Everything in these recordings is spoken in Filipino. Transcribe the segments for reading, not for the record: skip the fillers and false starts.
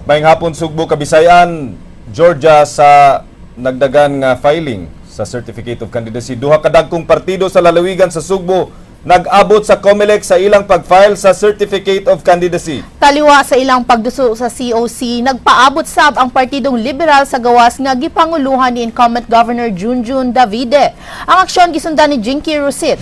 Maayong hapon Sugbo, Kabisayan, Georgia sa nagdagan nga filing sa Certificate of Candidacy. Duha ka dagkong partido sa lalawigan sa Sugbo nag-abot sa COMELEC sa ilang pag-file sa Certificate of Candidacy. Taliwa sa ilang pagduso sa COC, nagpaabot sab ang Partidong Liberal sa gawas nga gipanguluhan ni incumbent Governor Junjun Davide. Ang aksyon gisundan ni Jinky Rusit.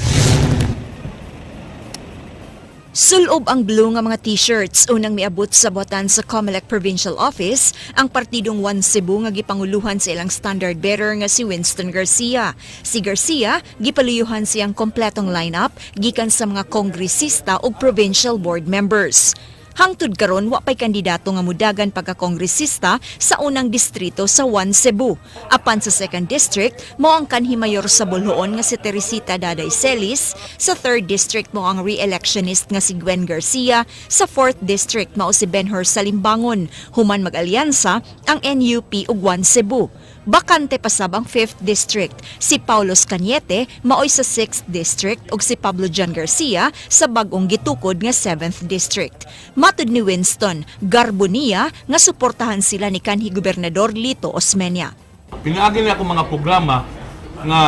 Sulob ang blue nga mga t-shirts unang miabot sa botan sa COMELEC Provincial Office ang Partidong One Cebu nga gipanguluhan sa ilang standard bearer nga si Winston Garcia. Si Garcia gipaluyuhan siyang kompletong lineup gikan sa mga kongresista ug provincial board members. Hangtod karon wa pay kandidato nga mudagan pagka-kongresista sa unang distrito sa One Cebu. Apan sa second district mo ang kanhi mayor sa Bolhoon nga si Teresita Daday Celis, sa third district mo ang re-electionist nga si Gwen Garcia, sa fourth district mao si Benhur Salimbangon. Human mag-alyansa ang NUP ug One Cebu. Bakante pa sab ang 5th District. Si Paulos Cañete maoy sa 6th District ug si Pablo John Garcia sa bag-ong gitukod nga 7th District. Matud ni Winston, garbo niya nga suportahan sila ni kanhi Gobernador Lito Osmeña. Pinaagi niya akong mga programa nga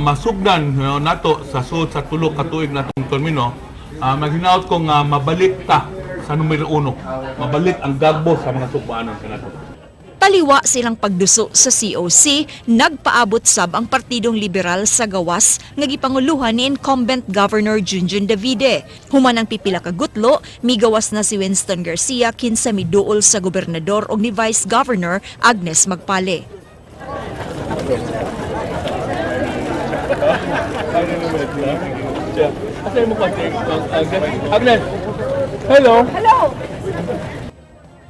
masugdan nato sa suod sa tulo ka tuig natong termino. Maghinaot ko nga mabalik ta sa numero 1. Mabalik ang gagbo sa mga sugbanon kanato. Taliwa silang pagduso sa COC, nagpaabot sab ang Partidong Liberal sa gawas nga gipanguluhan ni incumbent Governor Junjun Davide. Human ang pipila ka gutlo, migawas na si Winston Garcia kinsa miduol sa gobernador ug ni Vice Governor Agnes Magpale. Agnes. Hello.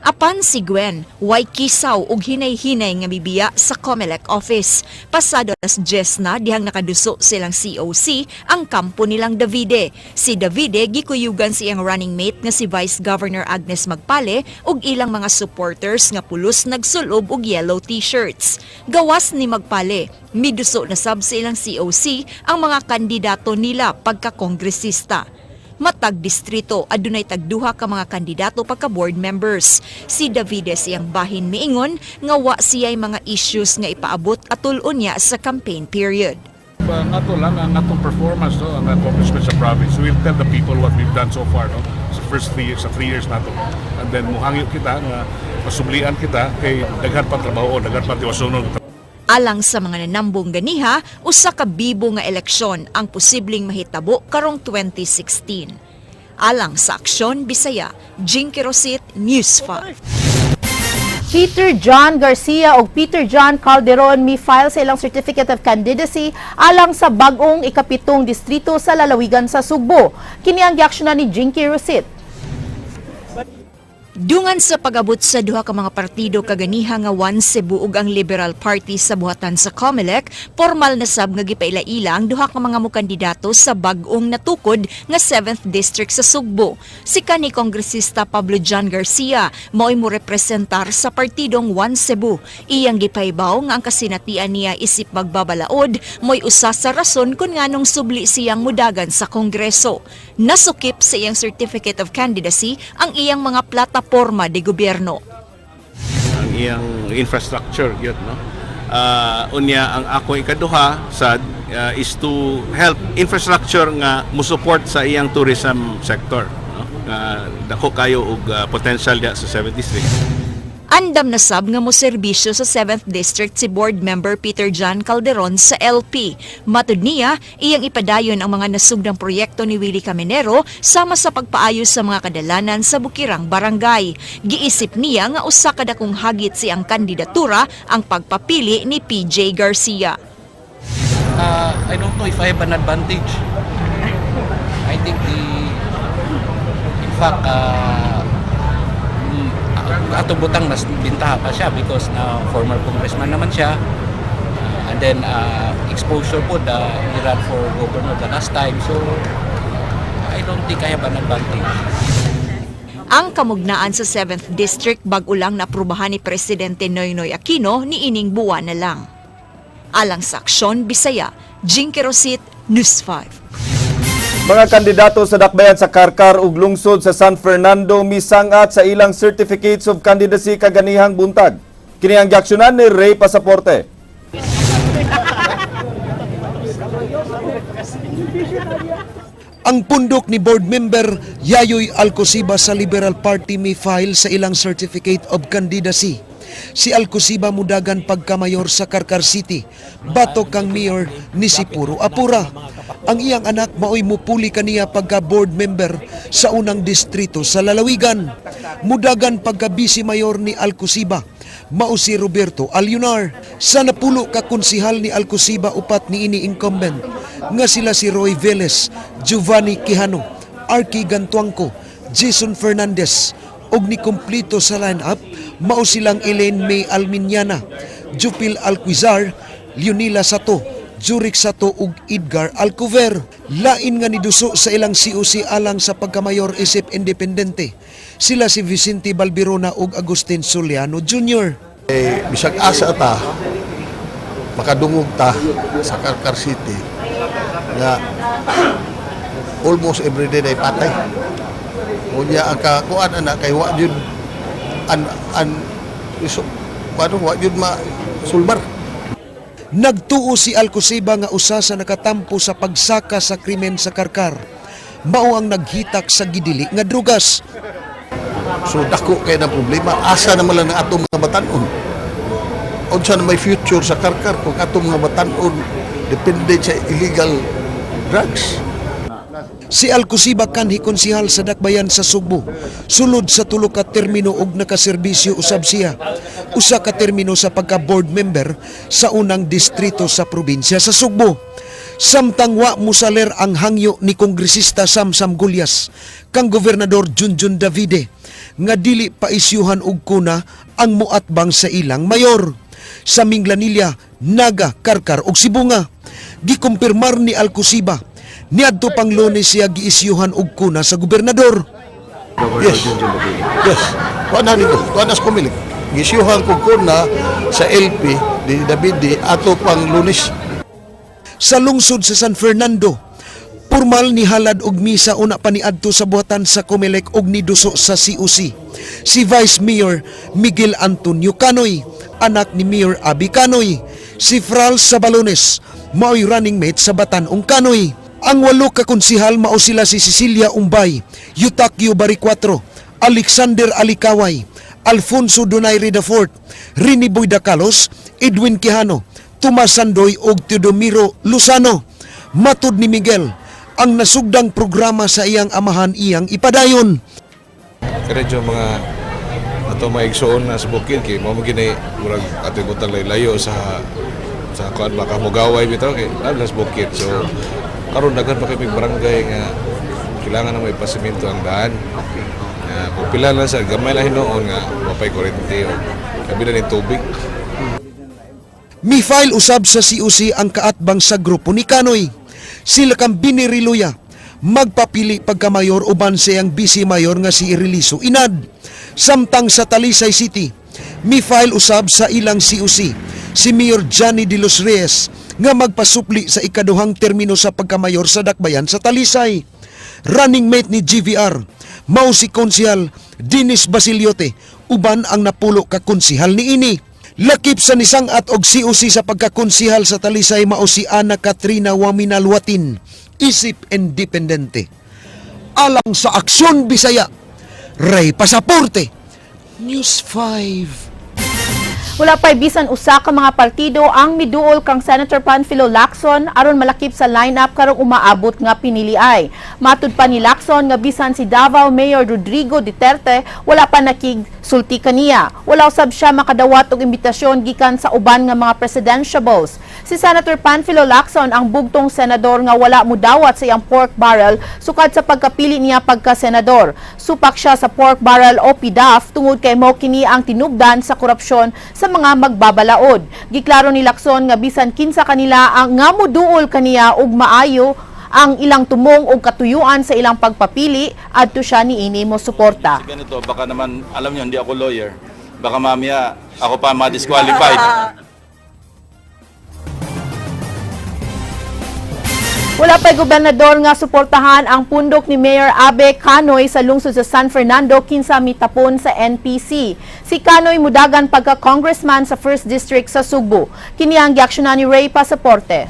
Apan si Gwen, way kisaw ug hinay-hinay nga bibiya sa COMELEC office. Pasado alas 10 na dihang nakaduso silang COC ang kampo nilang Davide. Si Davide gikuyugan siyang running mate nga si Vice Governor Agnes Magpale ug ilang mga supporters nga pulos nagsulob og yellow t-shirts. Gawas ni Magpale, miduso na sab sa ilang COC ang mga kandidato nila pagka-kongresista. Matag distrito adunay tagduha ka mga kandidato pagka board members. Si Davide siyang bahin miingon nga wa siya'y mga issues nga ipaabot atulon niya sa campaign period. Nato lang ang atong performance, no, ang accomplishment sa province. We'll tell the people what we've done so far, no, sa first 3 years, sa 3 years nato. And then muhangyo kita nga masublian kita kay daghan pa trabaho, daghan pa tiwasonon. Alang sa mga nanambong ganiha, usa ka bibo nga eleksyon ang posibleng mahitabo karong 2016. Alang sa Aksyon Bisaya, Jinky Rusit, News 5. Peter John Garcia ug Peter John Calderon mi-file sa ilang Certificate of Candidacy alang sa bag-ong ikapitong distrito sa lalawigan sa Sugbo. Kini ang giaksyonan ni Jinky Rusit. Dungan sa pag-abot sa duha ka mga partido kaganiha nga One Cebu ug ang Liberal Party sa buhatan sa COMELEC, formal na sab nga gipaila-ila ang duha ka mga mokandidato sa bag-ong natukod nga 7th District sa Sugbo. Si kanhi Kongresista Pablo John Garcia mao'y mo representar sa partidong One Cebu. Iyang gipaybaw nga ang kasinatian niya isip magbabalaod mo'y usa sa rason kung nganong subli siyang mudagan sa Kongreso. Nasukip sa iyang Certificate of Candidacy ang iyang mga plataporma de gobyerno. Ang iyang infrastructure yun, no? Unya ang ako ikaduha sad is to help infrastructure nga mo-support sa iyang tourism sector, no? Dako kayo og potential dia sa 7th district. Andam na sab nga mo serbisyo sa 7th District si Board Member Peter John Calderon sa LP. Matud niya, iyang ipadayon ang mga nasugdang proyekto ni Willie Caminero sama sa pagpaayos sa mga kadalanan sa Bukirang Barangay. Giisip niya nga usa ka dakong hagit siyang kandidatura ang pagpapili ni PJ Garcia. I don't know if I have an advantage. I think in fact, ato butang mas bintaha pa siya because na former congressman naman siya, and then exposure po he ran for governor the last time, so I don't think I have an advantage. Ang kamugnaan sa 7th District bag-o lang naaprubahan ni Presidente Noynoy Aquino ni ining buwan na lang. Alang sa Aksyon Bisaya, Jinky Rusit, News 5. Mga kandidato sa dakbayan sa Karkar ug lungsod sa San Fernando misangat sa ilang certificates of candidacy kaganihang buntag. Kini ang giaksyonan ni Ray Pasaporte. Ang pundok ni board member Yayoy Alcosiba sa Liberal Party may file sa ilang certificate of candidacy. Si Alcosiba mudagan pagkamayor sa Karkar City, batok kang mayor ni si Puro Apura. Ang iyang anak maoy mupuli kaniya pagka board member sa unang distrito sa Lalawigan. Mudagan pagka vice mayor ni Alcosiba, mao si Roberto Alunar. Sa napulo ka konsihal ni Alcosiba upat ni ini incumbent nga sila si Roy Velez, Giovanni Quijano, Arky Gantuangco, Jason Fernandez, og ni kumplito sa lineup mao silang Elaine May Alminiana, Jupil Alquizar, Leonila Sato, Juric Sato ug Edgar Alcover. Lain nga niduso sa ilang COC alang sa pagkamayor isip independente. Sila si Vicente Balbirona ug Agustin Soliano Jr. Bisag asa ta makadungog ta sa Karkar City nga almost every day ay patay. Unya ang kakuan ana kay wa jud wa jud ma sulbar. Nagtuo si Alcosiba nga usa sa nakatampo sa pagsaka sa krimen sa Karkar. Mao ang naghitak sa gidili nga drugas. So dako kay na problema asa naman lang ang atong mga batan-on. Unsa na may future sa Karkar kung atong mga batan-on depende sa illegal drugs. Si Alcosiba kanhi konsihal sa dakbayan sa Sugbo. Sulod sa tulo ka termino og nakaserbisyo usab siya. Usa ka termino sa pagka-board member sa unang distrito sa probinsya sa Sugbo. Samtang wa musaler ang hangyo ni Kongresista Samsam Gulyas kang Gobernador Junjun Davide nga dili paisyuhan og kuna ang muatbang sa ilang mayor. Sa Minglanilla, Naga, Karkar ug Sibunga, gikumpirmar ni Alcosiba niadto pang Lunes siya giisyuhan og kuna sa gobernador. Yes. Kuan na nito, kuan na sa kumilik. Gisyuhan ko kuna sa LP di Davide ato pang Lunes. Sa lungsod sa San Fernando, formal ni halad og misa una pa niadto sa buhatan sa Comelec og niduso sa COC. Si Vice Mayor Miguel Antonio Canoy, anak ni Mayor Abby Canoy. Si Fral Sabalones, mao'y running mate sa Batanong Canoy. Ang walo ka konsihal mao sila si Cecilia Umbay, Eutakio Baricuatro, Alexander Alikaway, Alfonso Donaire IV, Rini Boy Dacalos, Edwin Quijano, Tomas Sandoy ug Teodomiro Luzano. Matud ni Miguel, ang nasugdang programa sa iyang amahan iyang ipadayon. Diretso mga ato maigsoon na sa bukid kay mao gini murag ato butang layo sa kuan baka mugaway bitaw kay sa bukid. So karon daghan pa kay barangay nga kailangan na may pasimento ang daan. Kung pila lang sa gamay lang hinoon nga mapay kuryente o kabila ni tubig. Mi-file usab sa COC ang kaatbang sa grupo ni Canoy. Sila kang biniriluya, magpapili pagkamayor uban siyang vice mayor nga si Ireliso Inad. Samtang sa Talisay City, mi-file usab sa ilang COC si Mayor Johnny De Los Reyes nga magpasupli sa ikaduhang termino sa pagkamayor sa dakbayan sa Talisay. Running mate ni GVR, mao si konsihal Dennis Basiliote, uban ang napulo ka konsihal ni ini. Lakip sa nisangat og COC sa pagkakonsihal sa Talisay mao si Ana Katrina Waminalwatin, isip independente. Alang sa Aksyon Bisaya, Ray Pasaporte, News 5. Wala pa'y bisan usa ka mga partido ang miduol kang Senator Panfilo Lacson aron malakip sa lineup karong umaabot nga piniliay. Matud pa ni Lacson nga bisan si Davao Mayor Rodrigo Duterte wala pa nakigsulti kaniya. Wala usab siya makadawat og imbitasyon gikan sa uban nga mga presidentiables. Si Senator Panfilo Lacson ang bugtong senador nga wala mudawat sa iyang pork barrel sukad sa pagkapili niya pagka-senador. Supak siya sa pork barrel o PDAF tungod kay mao kini ang tinubdan sa korupsyon sa mga magbabalaod. Giklaro ni Lacson nga bisan kinsa kanila ang nga moduol kaniya og maayo ang ilang tumong og katuyuan sa ilang pagpapili adto siya niini mo suporta. Ganito, baka naman alam niyo hindi ako lawyer. Baka mamaya ako pa ma-disqualified. Wala pa'y gobernador nga suportahan ang pundok ni Mayor Abe Canoy sa lungsod sa San Fernando kinsa mitapon sa NPC. Si Canoy mudagan pagka-congressman sa 1st District sa Subo. Kini ang giaksyonan ni Ray Pasaporte.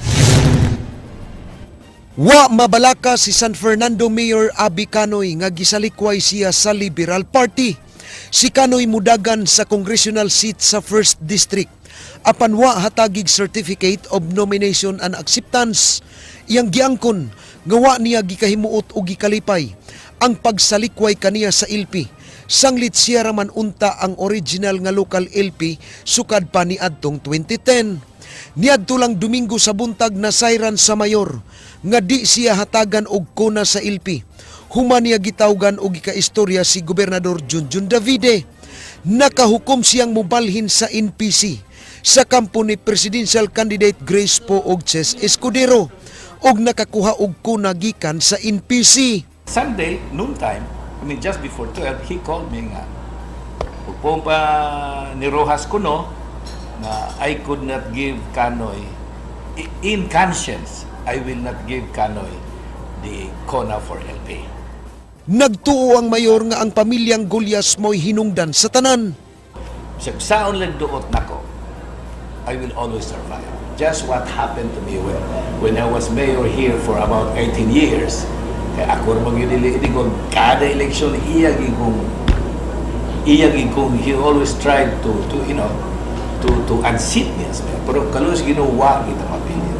Wa mabalaka si San Fernando Mayor Abe Canoy nga gisalikway siya sa Liberal Party. Si Canoy mudagan sa congressional seat sa 1st District. Apan wa hatagig certificate of nomination and acceptance. Iyang giangkon nga wa niya gikahimuot o gikalipay ang pagsalikway kaniya sa LP. Sanglit siya raman unta ang original nga local LP sukad pa ni adtong 2010. Niadto lang Domingo sa buntag na sayran sa mayor nga di siya hatagan og kuna sa LP. Human niya gitawgan og gikaistorya si Gobernador Junjun Davide. Nakahukom siyang mobalhin sa NPC sa kampo ni presidential candidate Grace Poe og Ches Escudero og nakakuha og kuna gikan sa NPC. Sunday, noontime, just before 12, he called me nga. Upong pa ni Rojas kuno na I could not give Canoy, in conscience, I will not give Canoy the CONA for LP. Nagtuo ang mayor nga ang pamilyang Gulyas mo'y hinungdan sa tanan. Saan lang duot nako, I will always survive. Just what happened to me when I was mayor here for about 18 years. Kaya ako naman yun, kada election, iyagin kong, he always tried to unseat me. Pero kalos ginawa kita mapili.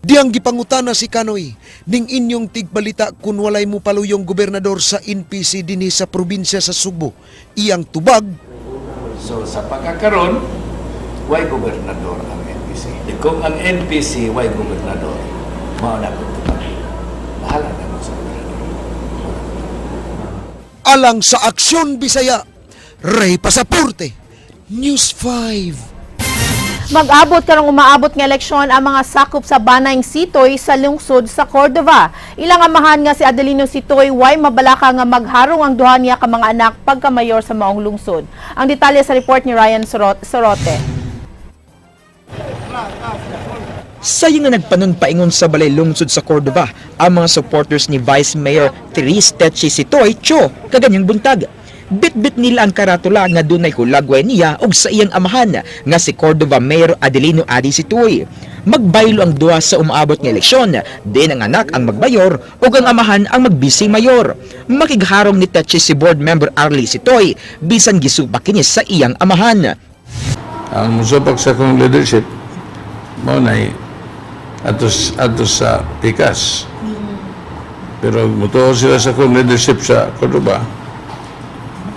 Diyang gipangutana si Canoy, ning inyong tigbalita kung walay mo paluyong gobernador sa NPC dinhi sa probinsya sa Subo. Iyang tubag. So sa pagkakaroon, why gobernador ang NPC? Kung ang NPC, why gobernador? Mauna ko ito. Bahala na mo sa gobernador. Alang sa Aksyon Bisaya, Ray Pasaporte, News 5. Mag-abot karong umaabot nga eleksyon ang mga sakop sa Banayng Sitoy sa lungsod sa Cordova. Ilang amahan nga si Adelino Sitoy way mabalaka nga magharong ang duha niya ka mga anak pagka-mayor sa maong lungsod. Ang detalye sa report ni Ryan Sorote. Sayang nga nagpanunpaingon sa balay lungsod sa Cordova ang mga supporters ni Vice Mayor Therese Techi Sitoy Cho kaganyang buntag. Bit-bit nila ang karatula nga dunay hulagway niya og sa iyang amahan nga si Cordova Mayor Adelino Adi Sitoy. Magbaylo ang duha sa umaabot nga eleksyon, din ang anak ang magmayor ug ang amahan ang magbisi mayor. Makigharong ni Techi si board member Arlie Sitoy bisan gisupak kini sa iyang amahan. Ang musupak sa kong leadership mo na atos sa pikas. Pero mutuo sila sa kong leadership sa Cordova.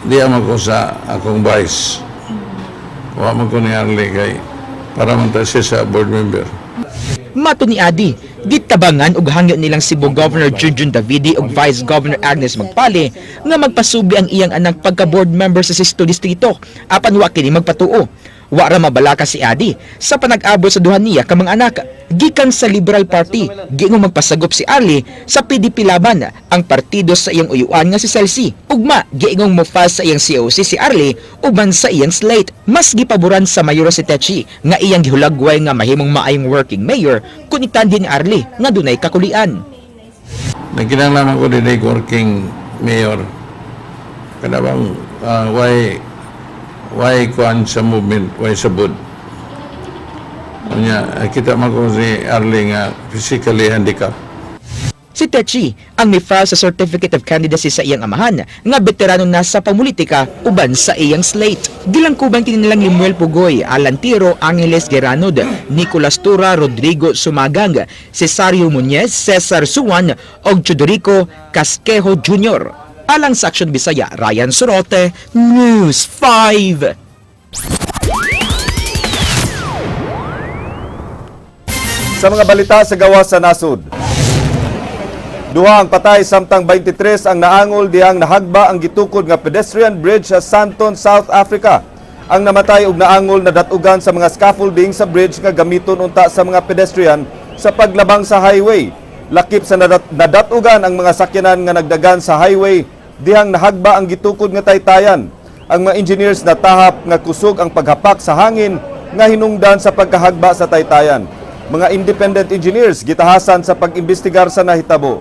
Di aman ko sa akong vice. Wa man ko ni Arlie kay para man ta siya sa board member. Mato ni Adi, gitabangan ug hangyo nilang Cebu Governor Junjun Davide ug Vice Governor Agnes Magpale nga magpasubi ang iyang anak pagka-board member sa 6th Distrito apan wa kini magpatuo. Wa ra mabalaka si Adi sa panag-abot sa duha niya ka mga anak. Gikan sa Liberal Party, giingong magpasagop si Arlie sa PDP laban ang partido sa iyang uyuan nga si Celsi. Ugma, giingong mofile sa iyang COC si Arlie uban sa iyang slate. Mas gipaboran sa mayor si Techi nga iyang gihulagway nga mahimong maayong working mayor kun itandi ni Arlie nga dunay kakulian. Nagkinahanglan ko din ay working mayor. Kada bang why kuan sa movement, why sa bud. Kita man ko si Arlie nga physically handicapped. Si Techi ang mi-file sa Certificate of Candidacy sa iyang amahan nga veterano na sa pamulitika uban sa iyang slate. Gilangkuban kinilang Limuel Pugoy, Alan Tiro, Angeles Geranod, Nicolas Tura, Rodrigo Sumagang, Cesario Muñez, Cesar Suwan ug Chudorico Casquejo Jr. Alang sa Aksyon Bisaya, Ryan Sorote, News 5. Sa mga balita sa gawas sa nasud. Duha ang patay samtang 23 ang naangol dihang nahagba ang gitukod nga pedestrian bridge sa Santon, South Africa. Ang namatay ug naangol na datugan sa mga scaffolding sa bridge nga gamiton unta sa mga pedestrian sa paglabang sa highway. Lakip sa nadatugan ang mga sakyanan nga nagdagan sa highway dihang nahagba ang gitukod nga taytayan. Ang mga engineers natahap nga kusog ang paghapak sa hangin nga hinungdan sa pagkahagba sa taytayan. mga independent engineers gitahasan sa pag-imbestigar sa nahitabo.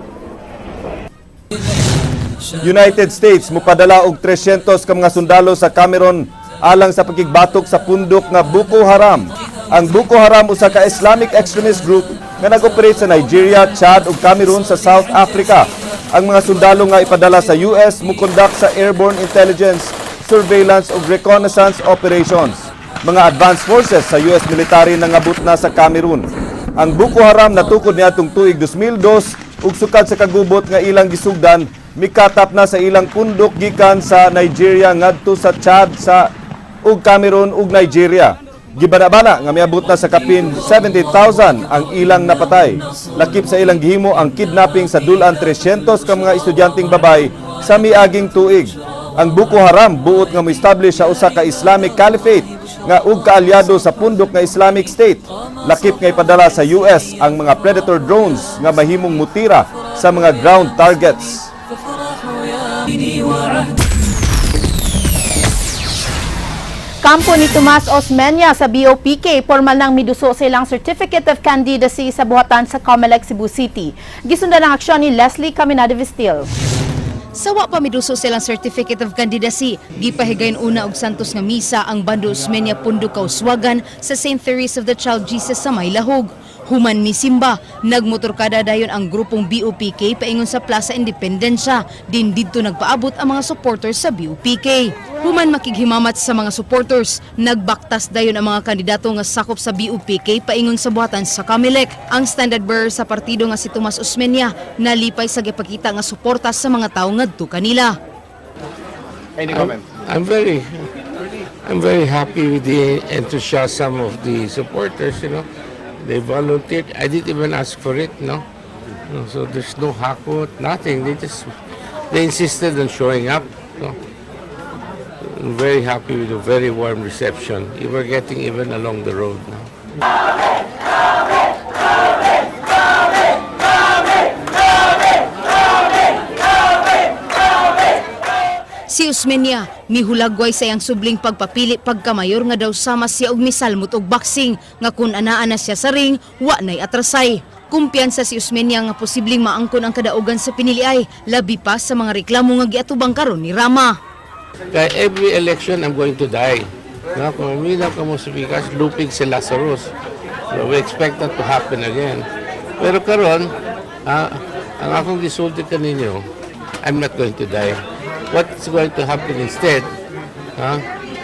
United States mupadala og 300 ka mga sundalo sa Cameroon alang sa pagigbatok sa pundok nga Boko Haram. Ang Boko Haram usa ka Islamic extremist group nga nag-operate sa Nigeria, Chad ug Cameroon sa South Africa. Ang mga sundalo nga ipadala sa US mukondak sa airborne intelligence, surveillance ug reconnaissance operations. Mga advanced forces sa US military nangabot na sa Cameroon. Ang Boko Haram natukod niadtong tuig 2002 ug sukad sa kagubot nga ilang gisugdan, mikatap na sa ilang pundok gikan sa Nigeria ngadto sa Chad ug Cameroon ug Nigeria. Gibanabana nga miabot na sa kapin 70,000 ang ilang napatay. Lakip sa ilang gihimo ang kidnapping sa dulan 300 ka mga estudyanteng babay sa miaging tuig. Ang Boko Haram buot nga mo-establish sa usa ka Islamic Caliphate nga ug kaalyado sa pundok nga Islamic State. Lakip nga ipadala sa US ang mga Predator drones nga mahimong mutira sa mga ground targets. Kampo ni Tomas Osmeña sa BOPK, formal nang miduso sa ilang Certificate of Candidacy sa buhatan sa Comelec, Cebu City. Gisundan ang aksyon ni Leslie Caminada Vistil. Sawa pa miduso silang Certificate of Candidacy, gipahigayon una og santos nga misa ang Bando Osmeña Pundo Kauswagan sa St. Therese of the Child Jesus sa Maylahog. Human misimba, nagmotorkada dayon ang grupong BOPK paingon sa Plaza Independencia. Din didto nagpaabot ang mga supporters sa BOPK. Human makighimamat sa mga supporters, nagbaktas dayon ang mga kandidato nga sakop sa BOPK paingon sa buhatan sa Comelec. Ang standard bearer sa partido nga si Tomas Osmeña nalipay sa gipakita nga suporta sa mga tawo ngadto kanila. Any comment? I'm very happy with the enthusiasm of the supporters, you know. They volunteered. I didn't even ask for it, no. So there's no hakot, nothing. They insisted on showing up. So I'm very happy with a very warm reception. You were getting even along the road now. Si Osmeña mihulagway sa iyang subling pagpapili pagkamayor nga daw sama siya og misalmot og boxing nga kun anaan na siya sa ring wa nay atrasay. Kumpiyansa si Osmeña nga posibleng maangkon ang kadaugan sa piniliay labi pa sa mga reklamo nga giatubang karon ni Rama. Kaya every election I'm going to die. No, kung umilaw ka mo sa bigas, lupig si Lazarus. So we expect that to happen again. Pero karon, ang akong gisulti kaninyo, I'm not going to die. What's going to happen instead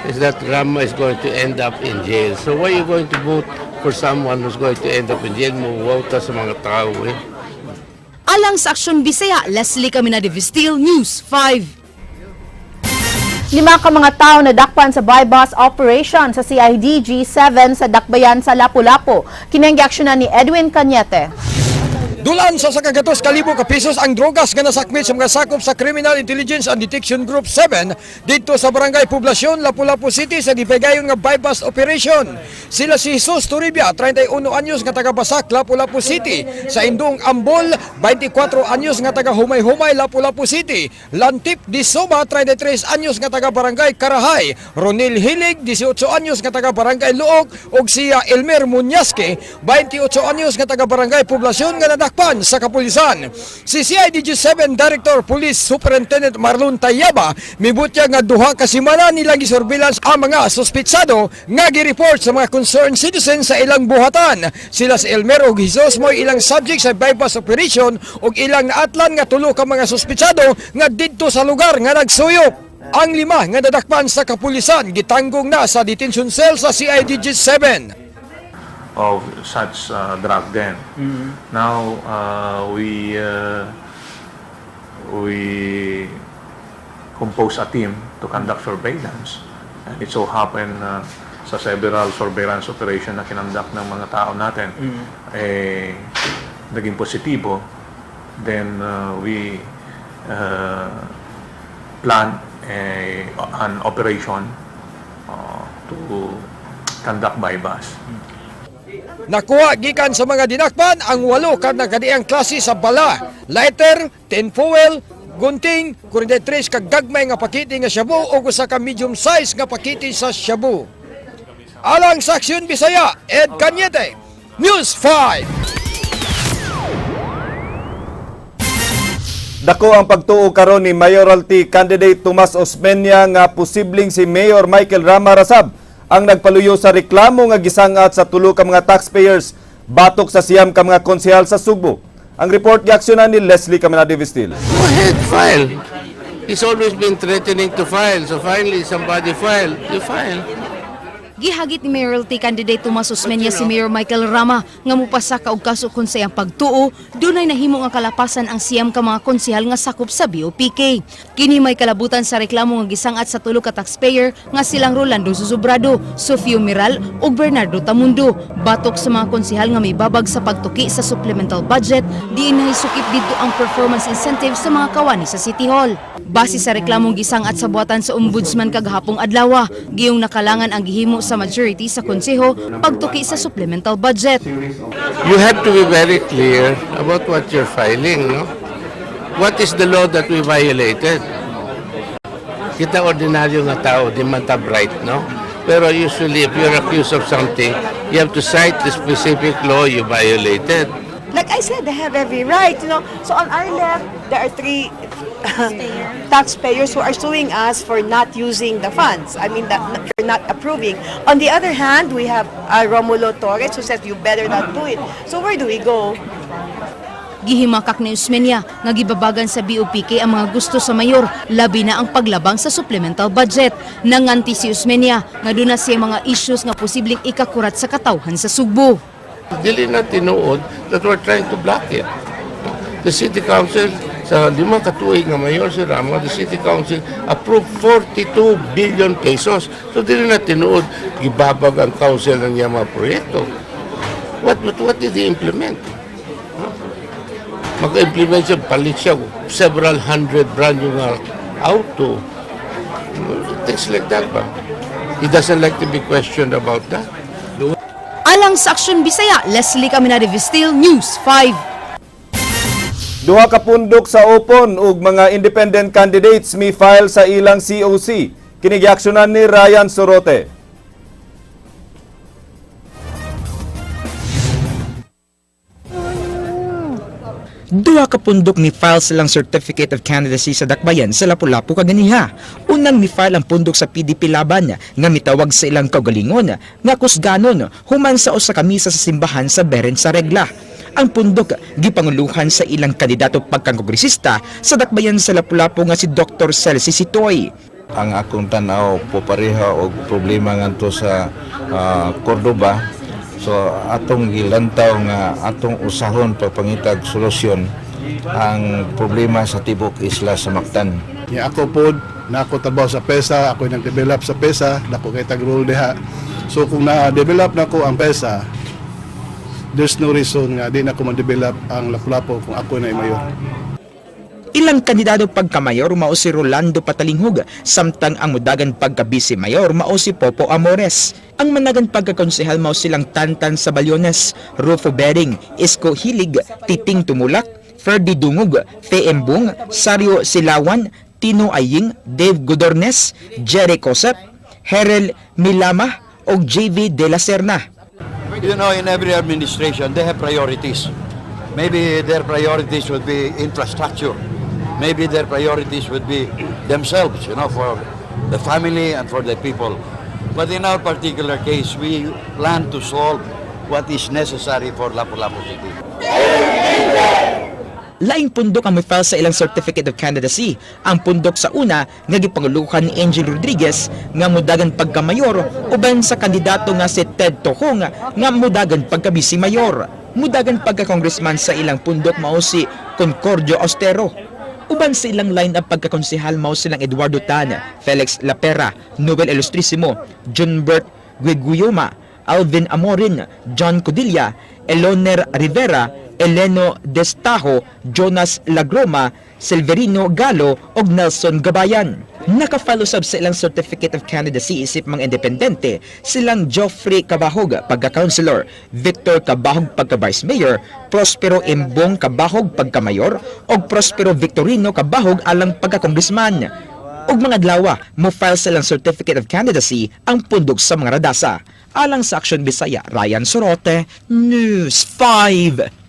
is that Rama is going to end up in jail. So why are you going to vote for someone who's going to end up in jail? Mawawta sa mga tao eh. Alang sa Aksyon Bisaya, Leslie Caminada Vistil, News 5. 5 ka mga tao na dakpan sa buy-bus operation sa CIDG 7 sa Dakbayan sa Lapu-Lapu. Kini ang giaksyonan ni Edwin Cañete. Dulan sa 100,000 ka pesos ang drogas nga nasakmit sa mga sakop sa Criminal Intelligence and Detection Group 7 dito sa Barangay Poblacion, Lapu-Lapu City sa gipegayon nga bypass operation. Sila si Jesus Toribia, 31 anyos nga taga Basak, Lapu-Lapu City. Sa Indong Ambol, 24 anyos nga taga Humay-Humay, Lapu-Lapu City. Lantip Disoba, 33 anyos nga taga Barangay Karahay. Ronil Hilig, 18 anyos nga taga Barangay Luog. ug siya Elmer Muñasque, 28 anyos nga taga Barangay Poblacion nga nadakpan sa kapulisan. Si CIDG 7 Director Police Superintendent Marlon Tayaba mibutya nga duha ka semana nilang gisurveillance ang mga suspitsado nga gi-report sa mga concerned citizens sa ilang buhatan. Sila si Elmer ug Jesus mo ilang subject sa bypass operation ug ilang naatlan nga tulo ka mga suspitsado nga didto sa lugar nga nagsuyop. Ang 5 nga nadakpan sa kapulisan gitanggong na sa detention cell sa CIDG 7. Of such drug then. Now we compose a team to conduct surveillance, and it so happened sa several surveillance operation na kinandak ng mga tao natin naging positibo. Then we plan an operation to conduct bypass. Nakuha gikan sa mga dinakpan ang 8 ka nagadiang klase sa bala, lighter, tin foil, gunting, 43 ka gagmay nga pakiti nga shabu ug usa ka medium size nga pakiti sa shabu. Alang sa Aksyon Bisaya, Ed Cañete, News 5. Dako ang pagtuo karon ni mayoralty candidate Tomas Osmeña nga posibleng si Mayor Michael Rama Rasab ang nagpaluyo sa reklamo nga gisangat sa tulo ka mga taxpayers batok sa siyam ka mga konsehal sa Sugbo. Ang report giaksyonan ni Leslie Caminado Vistil. Go ahead, file. He's always been threatening to file. So finally, somebody file. You file. Gihagit ni mayoralty candidate Tomas Osmeña si Mayor Michael Rama nga mupasa ka og kaso kun sa iyang pagtuo, dunay nahimo nga kalapasan ang siyam ka mga konsehal nga sakop sa BOPK. Kini may kalabutan sa reklamo nga gisangat sa tulo ka taxpayer nga silang Rolando Susubrado, Sofio Miral ug Bernardo Tamundo, batok sa mga konsehal nga may babag sa pagtuki sa supplemental budget, diin nahisukit didto ang performance incentive sa mga kawani sa City Hall. Base sa reklamong gisangat sa buhatan sa ombudsman kagahapong adlaw, giyong nakalangan ang gihimo sa majority sa konseho pagtuki sa supplemental budget. You have to be very clear about what you're filing, no? What is the law that we violated? Kita ordinaryo nga tao, di man ta bright, no? Pero usually, if you're accused of something, you have to cite the specific law you violated. Like I said, they have every right, you know. So on our left, there are three taxpayers who are suing us for not using the funds. I mean, for not approving. On the other hand, we have Romulo Torres who says you better not do it. So where do we go? Gihimakak ni Osmeña nga gibabagan sa BOPK ang mga gusto sa mayor, labi na ang paglabang sa supplemental budget. Nanganti si Osmeña nga doon na siya mga issues nga posibleng ikakurat sa katawhan sa Sugbo. Dili na tinuod that we're trying to block it. The City Council, sa 5 katuig nga mayor si Rama, the City Council approved 42 billion pesos. So dili na tinuod, gibabag ang council ng iyang mga proyekto. What did he implement? Mag-implement siya, palit siya several hundred brand new auto. Things like that ba? He doesn't like to be questioned about that. Alang sa Aksyon Bisaya, Leslie Caminado Vistil, News 5. Duha ka pundok sa Opon ug mga independent candidates mi file sa ilang COC. Kini giaksyonan ni Ryan Sorote. Duha ka pundok ni file silang Certificate of Candidacy sa Dakbayan sa Lapu-Lapu kaganiha. Unang ni file ang pundok sa PDP Laban nga mitawag sa ilang kaugalingon nga kusganon human sa usa ka misa sa simbahan sa Beren sa Regla. Ang pundok gipanguluhan sa ilang kandidato pagkangkongresista sa Dakbayan sa Lapu-Lapu nga si Dr. Celsi Sitoy. Ang akong tanaw po pareha og problema ngadto sa Cordoba. So atong gilantaw nga atong usahon pagpangitag solusyon ang problema sa tibok isla sa Mactan. Ya ako pod na ako trabaho sa PESA, ako nag-develop sa PESA, dako kay tag-role diha. So kung na-develop na ko ang PESA, there's no reason nga di na ko ma-develop ang Lapu-Lapu kung ako na mayor. Ilang kandidato pagkamayor mao si Rolando Patalinghog, samtang ang mudagan pagka-vice mayor mao si Popo Amores. Ang managan pagkakonsehal mao silang Tantan Sabalyones, Rufo Bering, Isko Hilig, Titing Tumulak, Ferdy Dungog, Fe Embong, Sario Silawan, Tino Aying, Dave Godornes, Jerry Cosep, Herel Milama o JV De La Serna. You know, in every administration, they have priorities. Maybe their priorities would be infrastructure. Maybe their priorities would be themselves, you know, for the family and for the people. But in our particular case, we plan to solve what is necessary for Lapu-Lapu City. Laing pundok ang may file sa ilang Certificate of Candidacy. Ang pundok sa una nga gipanguluhan ni Angel Rodriguez nga mudagan pagka-mayor uban sa kandidato nga si Ted Tohong nga mudagan pagka-vice mayor. Mudagan pagka-congressman sa ilang pundok mao si Concordio Austero. Uban sa ilang line-up pagkakonsehal mao silang Eduardo Tan, Felix Lapera, Noel Ilustrisimo, John Bert Gueguyoma, Alvin Amorin, John Codilla, Eloner Rivera, Eleno Destajo, Jonas Lagroma, Silverino Galo ug Nelson Gabayan. Nakafalo sab sa ilang Certificate of Candidacy isip mga independente silang Geoffrey Cabahog pagka-councilor, Victor Cabahog pagka-vice mayor, Prospero Embong Cabahog pagka-mayor ug Prospero Victorino Cabahog alang pagka-congressman. ug mga adlaw mo file silang Certificate of Candidacy ang pundok sa mga radasa. Alang sa Action Bisaya, Ryan Sorote, News 5.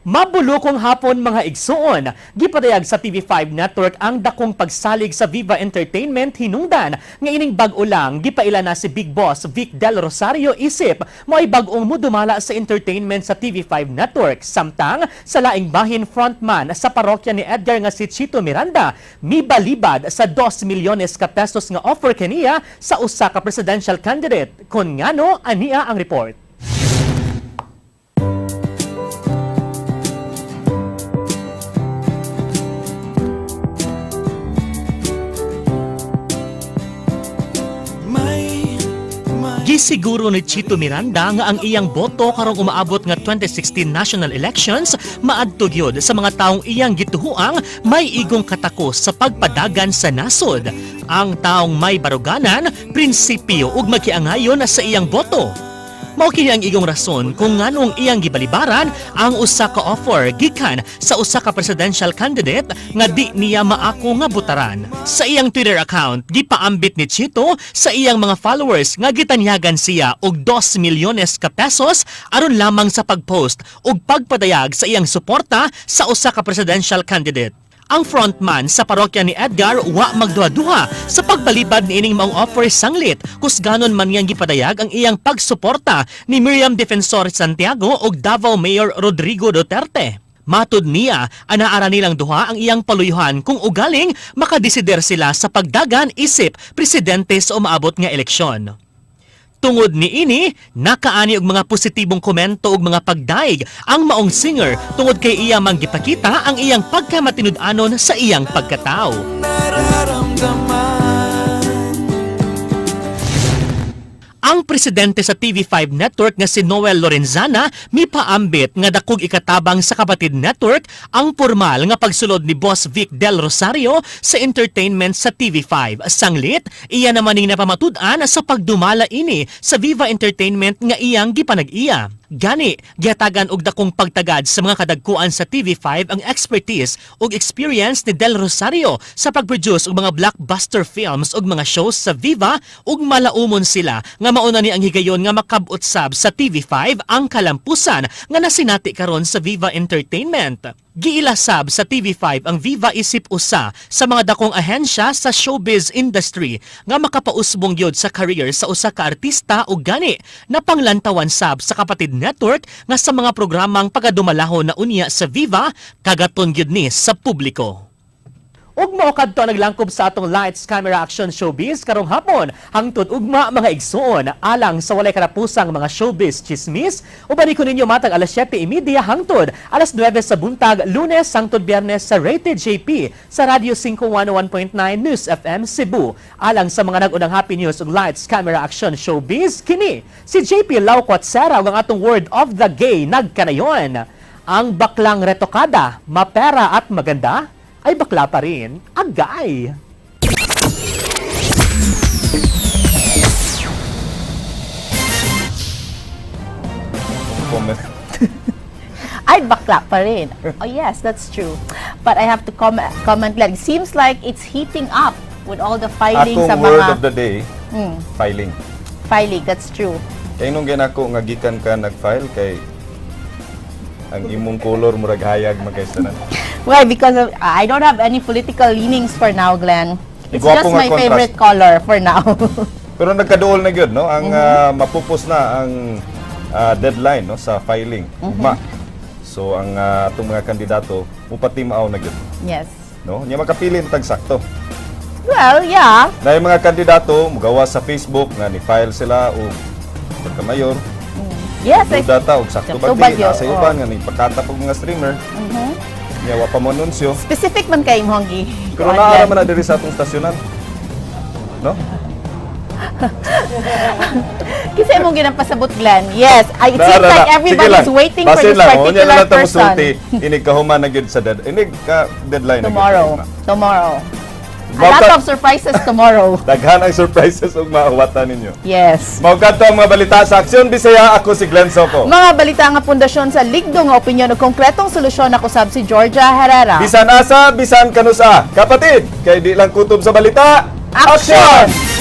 Mabulokong hapon mga igsuon, gipatayag sa TV5 Network ang dakong pagsalig sa Viva Entertainment hinungdan nga ining bag-o lang gipaila na si Big Boss Vic Del Rosario isip mo ay bag-ong mudumala sa entertainment sa TV5 Network. Samtang sa laing bahin frontman sa parokya ni Edgar nga si Chito Miranda mibalibad sa 2 milyones ka pesos nga offer kaniya sa usa ka presidential candidate. Kun ngano ania ang report. Gisiguro ni Chito Miranda nga ang iyang boto karong umaabot nga 2016 national elections maadto gyud sa mga taong iyang gituhuang may igong katakos sa pagpadagan sa nasod. Ang taong may baruganan, prinsipyo ug magkiangayon sa iyang boto. Mao kini ang igong rason kung nganong iyang gibalibaran ang usa ka offer gikan sa usa ka presidential candidate nga di niya maako nga butaran. Sa iyang Twitter account, gipaambit ni Chito sa iyang mga followers nga gitanyagan siya og 2 milyones ka pesos aron lamang sa pagpost ug pagpadayag sa iyang suporta sa usa ka presidential candidate. Ang frontman sa parokya ni Edgar wa magduha-duha sa pagbalibad ni ining maong offer sanglit kusganon man niyang gipadayag ang iyang pagsuporta ni Miriam Defensor Santiago ug Davao Mayor Rodrigo Duterte. Matud niya, anaara nilang duha ang iyang paluyuhan kung ugaling makadesider sila sa pagdagan isip presidente sa umaabot nga eleksyon. Tungod ni ini, nakaani og mga positibong komento ug mga pagdaig ang maong singer tungod kay iya manggipakita ang iyang pagkamatinud-anon sa iyang pagkatao. Ang presidente sa TV5 Network nga si Noel Lorenzana mipaambit nga dakog ikatabang sa Kapatid Network ang formal nga pagsulod ni Boss Vic Del Rosario sa entertainment sa TV5. Sanglit, iya naman ning napamatud-an sa pagdumala ini sa Viva Entertainment nga iyang gipanag-iya. Gani, gihatagan og dakong pagtagad sa mga kadagkuan sa TV5 ang expertise ug experience ni Del Rosario sa pag-produce og mga blockbuster films ug mga shows sa Viva ug malaumon sila nga mauna ni ang higayon nga makabot sab sa TV5 ang kalampusan nga nasinati karon sa Viva Entertainment. Giilasab sa TV5 ang Viva isip usa sa mga dakong ahensya sa showbiz industry nga makapausbong gyud sa career sa usa ka artista ug gani na panglantawan sab sa Kapatid Network nga sa mga programang pagadumalahon na unya sa Viva kagaton gyud ni sa publiko. Ug mao kadto naglangkob sa atong Lights Camera Action Showbiz karong hapon hangtod ugma mga igsuon alang sa walay katapusang mga showbiz chismis ubani ko ninyo matag alas 7:30 hangtod alas 9 sa buntag Lunes hangtod Biyernes sa Rated JP sa Radio 511.9 News FM Cebu. Alang sa mga nag-unang happy news ug Lights Camera Action Showbiz kini si JP Lauquatsera ug ang atong word of the gay nagkanayon. Ang baklang retokada, mapera at maganda ay bakla pa rin, agay. Ay bakla pa rin. Oh yes, that's true. But I have to comment lang. Seems like it's heating up with all the filing sa Akong mga... word of the day, filing. Filing, that's true. Kaya nung ginako nga gikan ka nag-file kay ang imong color murag hayag magkaisanan. Why? Because I don't have any political leanings for now, Glenn. It's Gwapo just nga my contrast. favorite color for now. Pero nagkaduol na gyud no ang mapupos na ang deadline no sa filing. Ugma. So ang atong mga kandidato mupatimaaw na gyud. Yes. No, nya makapili tag sakto. Well, yeah. Na yung mga kandidato mugawa sa Facebook nga ni file sila o pagka-mayor. Yes, data og sakto sakto ba ba yun? sa uban nga ni pagkatap og mga streamer. Nya wa pa mo anunsyo. Specific man kay Monggi. Pero naara man na diri sa atong stasyonan. No? Kasi mong ginapasabot, Glenn. Yes, it seems like everybody's waiting for this particular person. Inig kahuman na gyud sa deadline. Inig ka deadline Tomorrow. Tomorrow. A lot of surprises tomorrow. Daghan ang surprises ug maawatan ninyo. Yes. Maugadto ang mga balita sa Aksyon Bisaya. Ako si Glenn Soco. Mga balita nga pundasyon sa ligdo nga opinyon ug konkretong solusyon ako sab si Georgia Herrera. Bisan asa, bisan kanusa. Kapatid, kay di lang kutob sa balita. Aksyon!